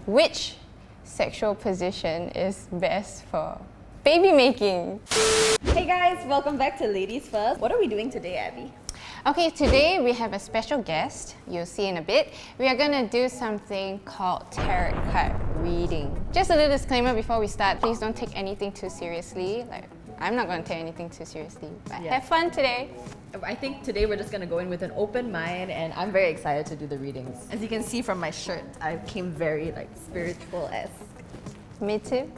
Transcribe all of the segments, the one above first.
Which sexual position is best for baby making? Hey guys, welcome back to Ladies First. What are we doing today, Abby? Okay, today we have a special guest. You'll see in a bit. We are gonna do something called tarot card reading. Just a little disclaimer before we start, please don't take anything too seriously. I'm not gonna take anything too seriously, but have fun today. I think today we're just gonna go in with an open mind, and I'm very excited to do the readings. As you can see from my shirt, I came very spiritual-esque. Me too.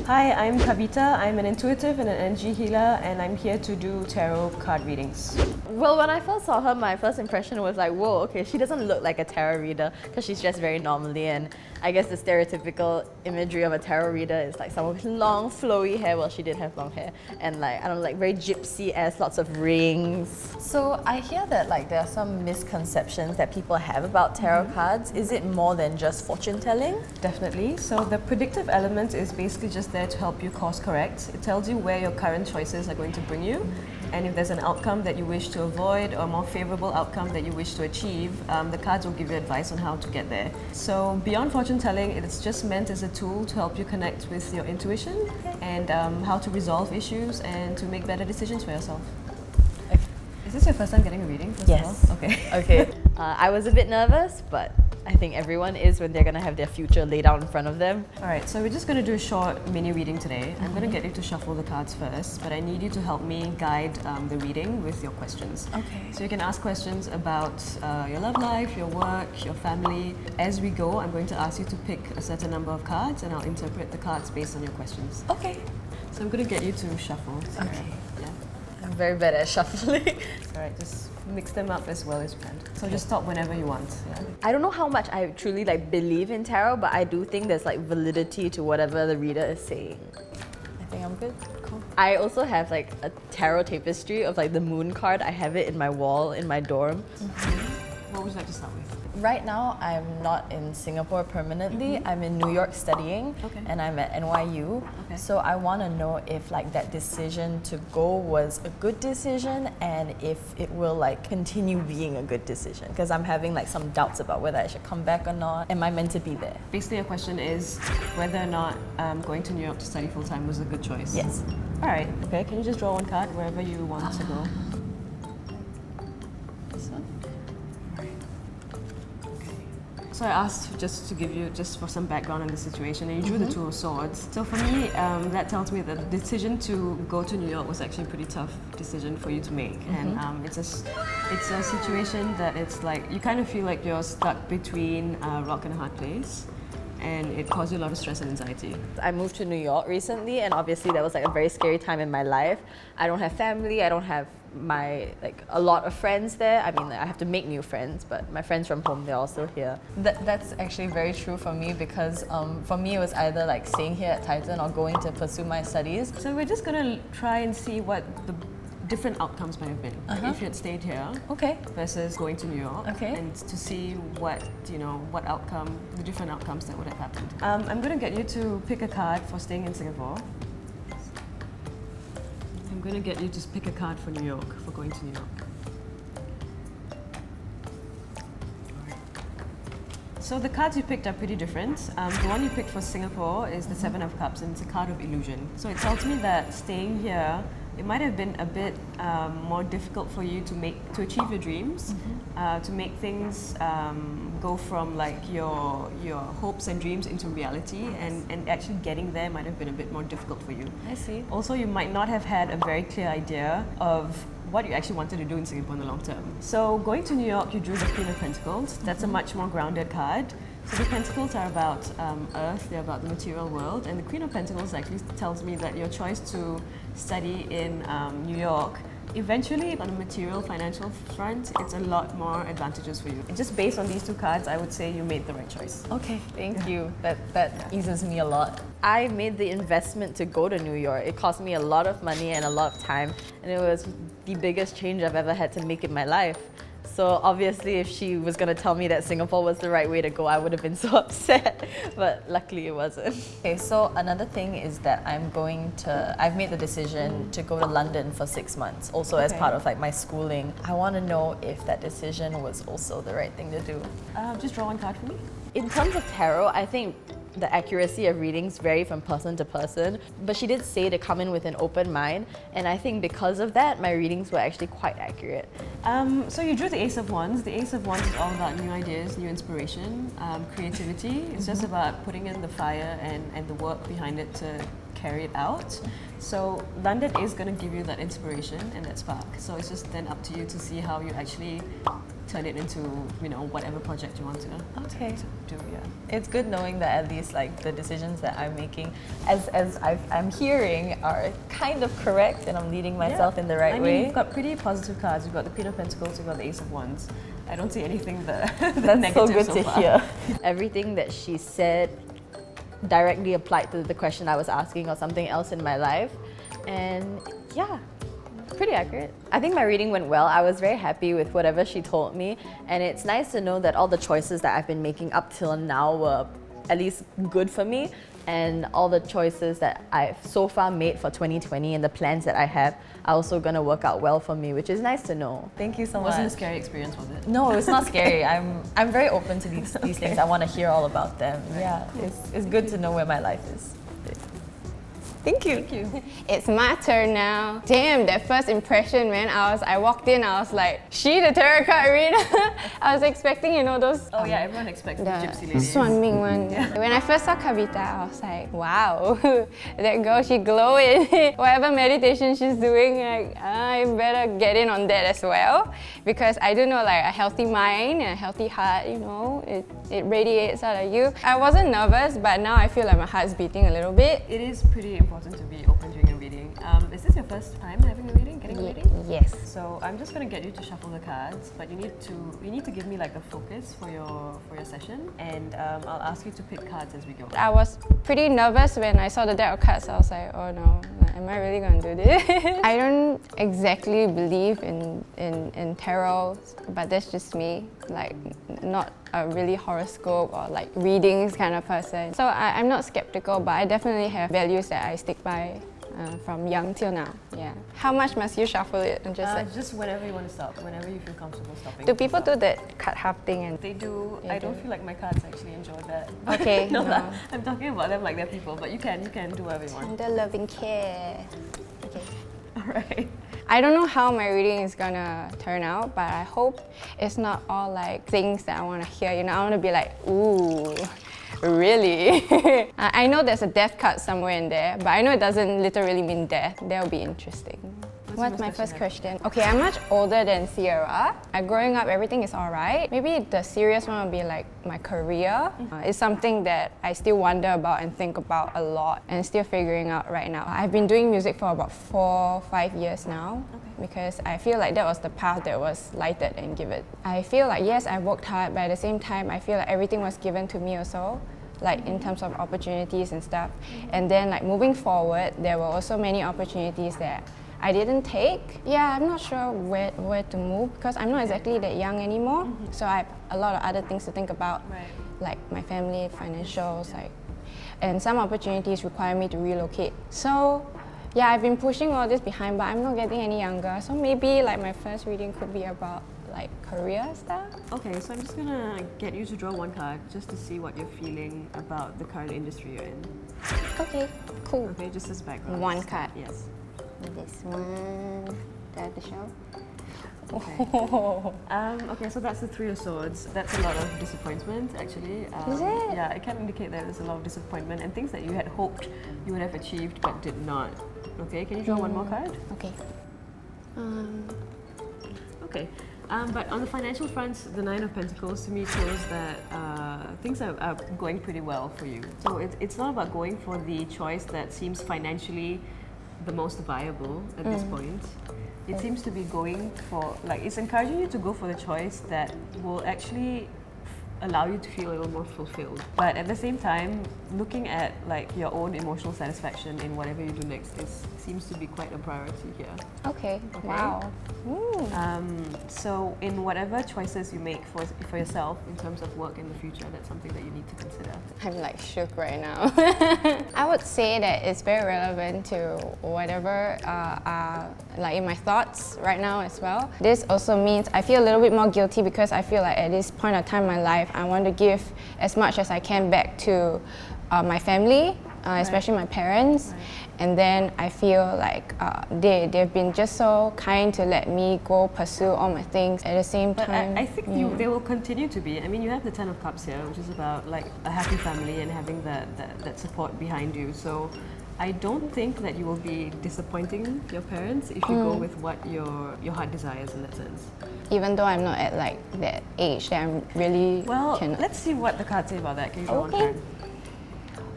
Hi, I'm Kavita. I'm an intuitive and an energy healer, and I'm here to do tarot card readings. Well, when I first saw her, my first impression was like, whoa, okay, she doesn't look like a tarot reader because she's dressed very normally, and I guess the stereotypical imagery of a tarot reader is like someone with long, flowy hair. Well, she did have long hair, and I don't know, very gypsy-esque, lots of rings. So I hear that there are some misconceptions that people have about tarot cards. Is it more than just fortune telling? Definitely. So the predictive element is basically just there to help you course correct. It tells you where your current choices are going to bring you, and if there's an outcome that you wish to avoid or a more favorable outcome that you wish to achieve, the cards will give you advice on how to get there. So beyond fortune telling, it's just meant as a tool to help you connect with your intuition and how to resolve issues and to make better decisions for yourself. Is this your first time getting a reading? Yes. Okay. Okay. I was a bit nervous, but I think everyone is when they're going to have their future laid out in front of them. Alright, so we're just going to do a short mini reading today. I'm going to get you to shuffle the cards first, but I need you to help me guide the reading with your questions. Okay. So you can ask questions about your love life, your work, your family. As we go, I'm going to ask you to pick a certain number of cards, and I'll interpret the cards based on your questions. Okay. So I'm going to get you to shuffle. So, Okay. yeah. I'm very bad at shuffling. Alright, just mix them up as well as you can. So just stop whenever you want. Yeah. I don't know how much I truly believe in tarot, but I do think there's validity to whatever the reader is saying. I think I'm good. Cool. I also have a tarot tapestry of the moon card. I have it in my wall in my dorm. What would you like to start with? Right now, I'm not in Singapore permanently. I'm in New York studying, and I'm at NYU. Okay. So I want to know if that decision to go was a good decision, and if it will continue being a good decision. Because I'm having some doubts about whether I should come back or not. Am I meant to be there? Basically, your question is whether or not going to New York to study full time was a good choice. Yes. All right. Okay. Can you just draw one card wherever you want to go? This one? So I asked just to give you for some background on the situation, and you drew the Two of Swords. So for me, that tells me that the decision to go to New York was actually a pretty tough decision for you to make, and it's a situation that it's you kind of feel like you're stuck between a rock and a hard place. And it caused you a lot of stress and anxiety. I moved to New York recently, and obviously that was a very scary time in my life. I don't have family, I don't have a lot of friends there. I mean, I have to make new friends, but my friends from home, they're all still here. That's actually very true for me, because for me it was either staying here at Titan or going to pursue my studies. So we're just gonna try and see what the different outcomes might have been if you had stayed here versus going to New York, and to see what the different outcomes that would have happened. I'm going to get you to pick a card for staying in Singapore. I'm going to get you to pick a card for New York, for going to New York. So the cards you picked are pretty different. The one you picked for Singapore is the Seven of Cups, and it's a card of illusion. So it tells me that staying here, it might have been a bit more difficult for you to achieve your dreams, to make things go from your hopes and dreams into reality, and actually getting there might have been a bit more difficult for you. I see. Also, you might not have had a very clear idea of what you actually wanted to do in Singapore in the long term. So going to New York, you drew the Queen of Pentacles. That's a much more grounded card. So the Pentacles are about Earth, they're about the material world, and the Queen of Pentacles actually tells me that your choice to study in New York, eventually on a material financial front, it's a lot more advantageous for you. Just based on these two cards, I would say you made the right choice. Okay, thank you. That eases me a lot. I made the investment to go to New York. It cost me a lot of money and a lot of time, and it was the biggest change I've ever had to make in my life. So obviously if she was going to tell me that Singapore was the right way to go, I would have been so upset, but luckily it wasn't. Okay, so another thing is that I've made the decision to go to London for 6 months, also as part of my schooling. I want to know if that decision was also the right thing to do. Just draw one card for me. In terms of tarot, I think the accuracy of readings vary from person to person, but she did say to come in with an open mind, and I think because of that, my readings were actually quite accurate. So you drew the Ace of Wands. The Ace of Wands is all about new ideas, new inspiration, creativity. It's just about putting in the fire and the work behind it to carry it out. So London is going to give you that inspiration and that spark. So it's just then up to you to see how you actually turn it into, you know, whatever project you want to Okay. do. Yeah. It's good knowing that at least like the decisions that I'm making, as I'm hearing, are kind of correct, and I'm leading myself in the right I way. mean, you've got pretty positive cards. You've got the Queen of Pentacles, you've got the Ace of Wands. I don't see anything that That's so negative good so to far. hear. Everything that she said directly applied to the question I was asking or something else in my life, and yeah, pretty accurate. I think my reading went well. I was very happy with whatever she told me, and it's nice to know that all the choices that I've been making up till now were at least good for me, and all the choices that I've so far made for 2020 and the plans that I have are also gonna work out well for me, which is nice to know. Thank you so much. Wasn't a scary experience, was it? No, it's not scary. I'm very open to these things. I want to hear all about them. Yeah, it's good to know where my life is. Thank you. Thank you. It's my turn now. Damn, that first impression, man. I walked in, I was like, she the tarot card reader? I was expecting, you know, those Oh yeah, everyone expects the gypsy the ladies. Swan Ming one. When I first saw Kavita, I was like, wow, that girl, she glowing. Whatever meditation she's doing, like, I better get in on that as well. Because I do know like a healthy mind and a healthy heart, you know, it radiates out of you. I wasn't nervous, but now I feel like my heart's beating a little bit. It is pretty important to be open during a reading. Is this your first time having a reading, getting a reading? Yes. So I'm just gonna get you to shuffle the cards, but you need to give me like a focus for your session, and I'll ask you to pick cards as we go. I was pretty nervous when I saw the deck of cards. I was like, oh no, am I really gonna do this? I don't exactly believe in tarot, but that's just me. Like, not a really horoscope or like readings kind of person. So I'm not skeptical, but I definitely have values that I stick by from young till now. Yeah. How much must you shuffle it? And Just whenever you want to stop, whenever you feel comfortable stopping. do people do that cut half thing? And They do. Yeah, I don't do. feel like my cards actually enjoy that. Okay, no, no. I'm talking about them like they're people, but you can do whatever you want. Tender loving care. Okay. All right. I don't know how my reading is gonna turn out, but I hope it's not all like things that I want to hear. You know, I want to be like, ooh, really? I know there's a death card somewhere in there, but I know it doesn't literally mean death. That'll be interesting. What's my first question? Okay, I'm much older than Sierra. Growing up, everything is alright. Maybe the serious one would be like my career. It's something that I still wonder about and think about a lot and still figuring out right now. I've been doing music for about 4-5 years now. Because I feel like that was the path that was lighted and given. I feel like, yes, I worked hard, but at the same time, I feel like everything was given to me also, like in terms of opportunities and stuff. And then like moving forward, there were also many opportunities that I didn't take. Yeah, I'm not sure where to move because I'm not exactly that young anymore. So I have a lot of other things to think about, like my family, financials, like, and some opportunities require me to relocate. So yeah, I've been pushing all this behind, but I'm not getting any younger. So maybe like my first reading could be about like career stuff. Okay, so I'm just gonna get you to draw one card just to see what you're feeling about the current industry you're in. Okay, cool. Okay, just as background. One card. Yes. This one, the show. Okay, so that's the Three of Swords. That's a lot of disappointment, actually. Is it? Yeah, it can indicate that there's a lot of disappointment and things that you had hoped you would have achieved but did not. Okay, can you draw one more card? Okay. Okay. But on the financial front, the Nine of Pentacles to me shows that things are going pretty well for you. So it's not about going for the choice that seems financially the most viable at this point. It seems to be going for, like, it's encouraging you to go for the choice that will actually allow you to feel a little more fulfilled. But at the same time, looking at like your own emotional satisfaction in whatever you do next seems to be quite a priority here. Okay. Wow. So in whatever choices you make for yourself in terms of work in the future, that's something that you need to consider. I'm like shook right now. I would say that it's very relevant to whatever like in my thoughts right now as well. This also means I feel a little bit more guilty because I feel like at this point of time in my life, life. I want to give as much as I can back to my family, especially my parents. Right. And then I feel like they've been just so kind to let me go pursue all my things at the same But time. I think they will continue to be. I mean, you have the Ten of Cups here, which is about like a happy family and having that support behind you. So I don't think that you will be disappointing your parents if you go with what your heart desires in that sense. Even though I'm not at like that age that I'm really Well, can. let's see what the cards say about that. Can you draw one Okay. card?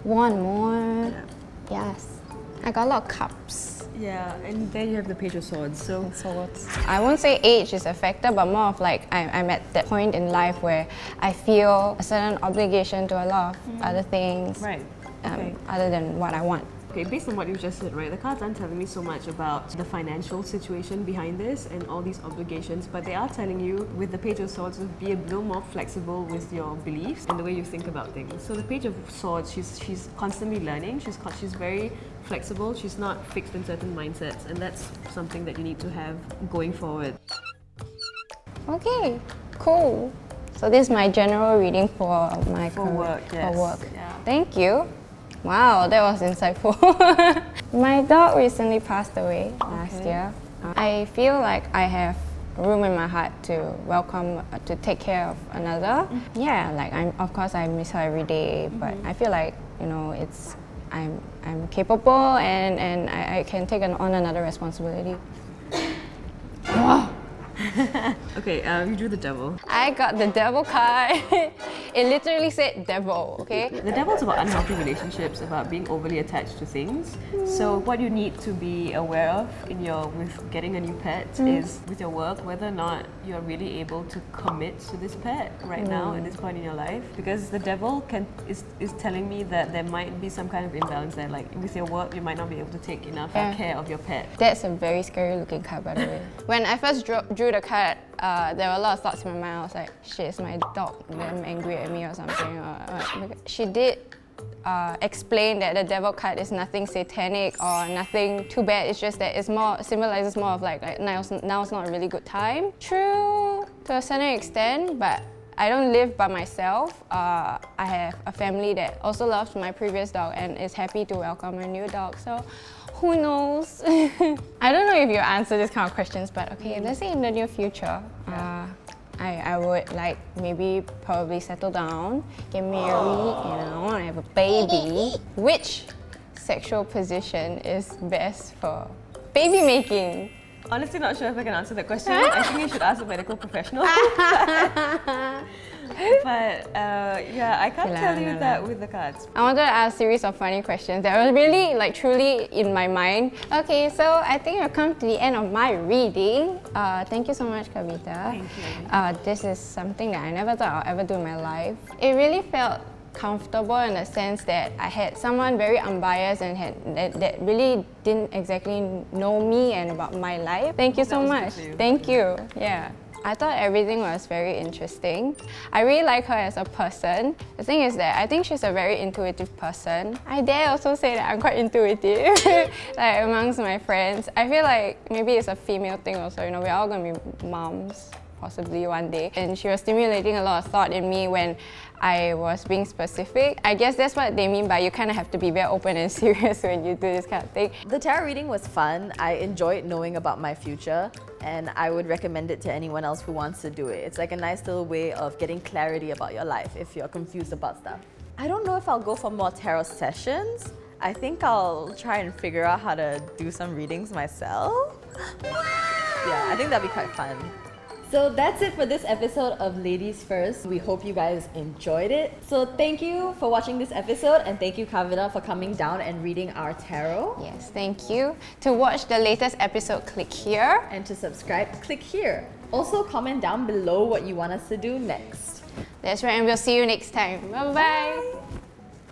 One more. Yeah. Yes. I got a lot of cups. Yeah, and then you have the Page of Swords. So I won't say age is a factor, but more of like I'm at that point in life where I feel a certain obligation to a lot of other things, right. Okay. other than what I want. Okay, based on what you just said, right, the cards aren't telling me so much about the financial situation behind this and all these obligations, but they are telling you, with the Page of Swords, to be a little more flexible with your beliefs and the way you think about things. So the Page of Swords, she's constantly learning, she's very flexible, she's not fixed in certain mindsets, and that's something that you need to have going forward. Okay, cool. So this is my general reading for my For work, yes. For work. Yeah. Thank you. Wow, that was insightful. My dog recently passed away last year. I feel like I have room in my heart to welcome, to take care of another. Yeah, like of course I miss her every day, but I feel like, you know, I'm capable and I can take on another responsibility. Okay, you drew the Devil. I got the devil card. It literally said devil, okay? The Devil's about unhealthy relationships, about being overly attached to things. So what you need to be aware of with getting a new pet is with your work, whether or not you're really able to commit to this pet right now at this point in your life. Because the Devil is telling me that there might be some kind of imbalance there. Like with your work, you might not be able to take enough care of your pet. That's a very scary looking card, by the way. When I first drew the card, there were a lot of thoughts in my mind. I was like, shit, is my dog damn angry at me or something? She did explain that the devil card is nothing satanic or nothing too bad. It's just that it symbolizes more of like now's not a really good time. True to a certain extent, but I don't live by myself. I have a family that also loves my previous dog and is happy to welcome a new dog. So who knows? I don't know if you answer this kind of questions, but okay, let's say in the near future, I would like maybe probably settle down, get married, you know, and have a baby. Which sexual position is best for baby making? Honestly, not sure if I can answer that question. I think you should ask a medical professional. But yeah, I can't tell you that with the cards. I wanted to ask a series of funny questions that were really, like, truly in my mind. Okay, so I think we've come to the end of my reading. Thank you so much, Kavita. Thank you. This is something that I never thought I'll ever do in my life. It really felt comfortable in the sense that I had someone very unbiased and that really didn't exactly know me and about my life. Thank you so much. Thank you. Yeah. I thought everything was very interesting. I really like her as a person. The thing is that I think she's a very intuitive person. I dare also say that I'm quite intuitive, like amongst my friends. I feel like maybe it's a female thing also, you know, we're all gonna be moms possibly one day. And she was stimulating a lot of thought in me when I was being specific. I guess that's what they mean by you kind of have to be very open and serious when you do this kind of thing. The tarot reading was fun. I enjoyed knowing about my future, and I would recommend it to anyone else who wants to do it. It's like a nice little way of getting clarity about your life if you're confused about stuff. I don't know if I'll go for more tarot sessions. I think I'll try and figure out how to do some readings myself. Yeah, I think that'd be quite fun. So that's it for this episode of Ladies First. We hope you guys enjoyed it. So thank you for watching this episode, and thank you, Kavita, for coming down and reading our tarot. Yes, thank you. To watch the latest episode, click here. And to subscribe, click here. Also, comment down below what you want us to do next. That's right, and we'll see you next time. Bye-bye.